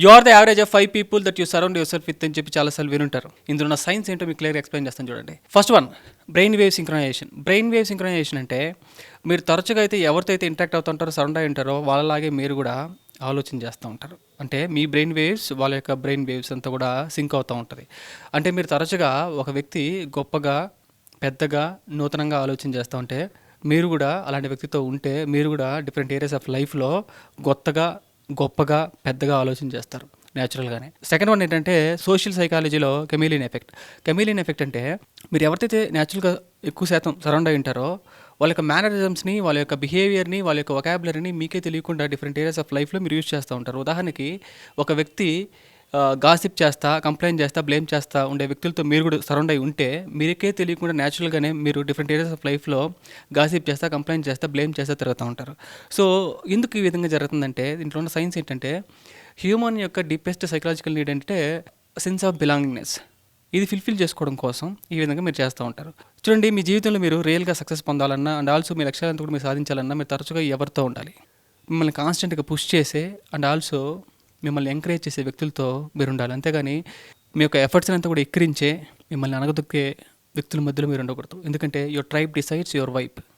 You are the average of 5 people that you surround yourself with అని చెప్పి చాలాసార్లు వినుంటారు. ఇందులో ఉన్న సైన్స్ ఏంటో మీకు క్లియర్గా ఎక్స్ప్లెయిన్ చేస్తాను చూడండి. First one, brain wave synchronisation. Brain wave synchronisation అంటే మీరు తరచుగా అయితే ఎవరితో అయితే ఇంటరాక్ట్ అవుతుంటారో, సరౌండ్ అయి ఉంటారో వాళ్ళలాగే మీరు కూడా ఆలోచన చేస్తూ ఉంటారు. అంటే మీ బ్రెయిన్ వేవ్స్ వాళ్ళ యొక్క బ్రెయిన్ వేవ్స్ అంతా కూడా సింక్ అవుతూ ఉంటుంది. అంటే మీరు తరచుగా ఒక వ్యక్తి గొప్పగా, పెద్దగా, నూతనంగా ఆలోచన చేస్తూ ఉంటే మీరు కూడా అలాంటి వ్యక్తితో ఉంటే మీరు కూడా డిఫరెంట్ ఏరియాస్ ఆఫ్ లైఫ్లో కొత్తగా, గొప్పగా, పెద్దగా ఆలోచన చేస్తారు న్యాచురల్గానే. సెకండ్ వన్ ఏంటంటే సోషల్ సైకాలజీలో కెమీలియన్ ఎఫెక్ట్. కెమీలియన్ ఎఫెక్ట్ అంటే మీరు ఎవరికైతే న్యాచురల్గా ఎక్కువ శాతం సరౌండ్ అయి ఉంటారో వాళ్ళ యొక్క మేనరిజమ్స్ని, వాళ్ళ యొక్క బిహేవియర్ని, వాళ్ళ యొక్క వొకాబులరీని మీకే తెలియకుండా డిఫరెంట్ ఏరియాస్ ఆఫ్ లైఫ్లో మీరు యూజ్ చేస్తూ ఉంటారు. ఉదాహరణకి ఒక వ్యక్తి గాసిప్ చేస్తా, కంప్లైంట్ చేస్తా, బ్లేమ్ చేస్తా ఉండే వ్యక్తులతో మీరు కూడా సరౌండ్ అయి ఉంటే మీకే తెలియకుండా న్యాచురల్గానే మీరు డిఫరెంట్ ఏరియాస్ ఆఫ్ లైఫ్లో గాసిప్ చేస్తా, కంప్లైంట్ చేస్తా, బ్లేమ్ చేస్తా తిరుగుతూ ఉంటారు. సో ఎందుకు ఈ విధంగా జరుగుతుందంటే దీంట్లో ఉన్న సైన్స్ ఏంటంటే హ్యూమన్ యొక్క డీపెస్ట్ సైకలాజికల్ నీడ్ అంటే సెన్స్ ఆఫ్ బిలాంగింగ్నెస్. ఇది ఫుల్ఫిల్ చేసుకోవడం కోసం ఈ విధంగా మీరు చేస్తూ ఉంటారు. చూడండి, మీ జీవితంలో మీరు రియల్గా సక్సెస్ పొందాలన్నా అండ్ ఆల్సో మీ లక్ష్యాలంతా కూడా మీరు సాధించాలన్నా మీరు తరచుగా ఎవరితో ఉండాలి? మిమ్మల్ని కాన్స్టెంట్గా పుష్ చేసే అండ్ ఆల్సో మిమ్మల్ని ఎంకరేజ్ చేసే వ్యక్తులతో మీరు ఉండాలి. అంతేగాని మీ యొక్క ఎఫర్ట్స్ అంతా కూడా ఎక్కిరించే, మిమ్మల్ని అనగదొక్కే వ్యక్తుల మధ్యలో మీరు ఉండకూడదు. ఎందుకంటే your tribe decides your vibe.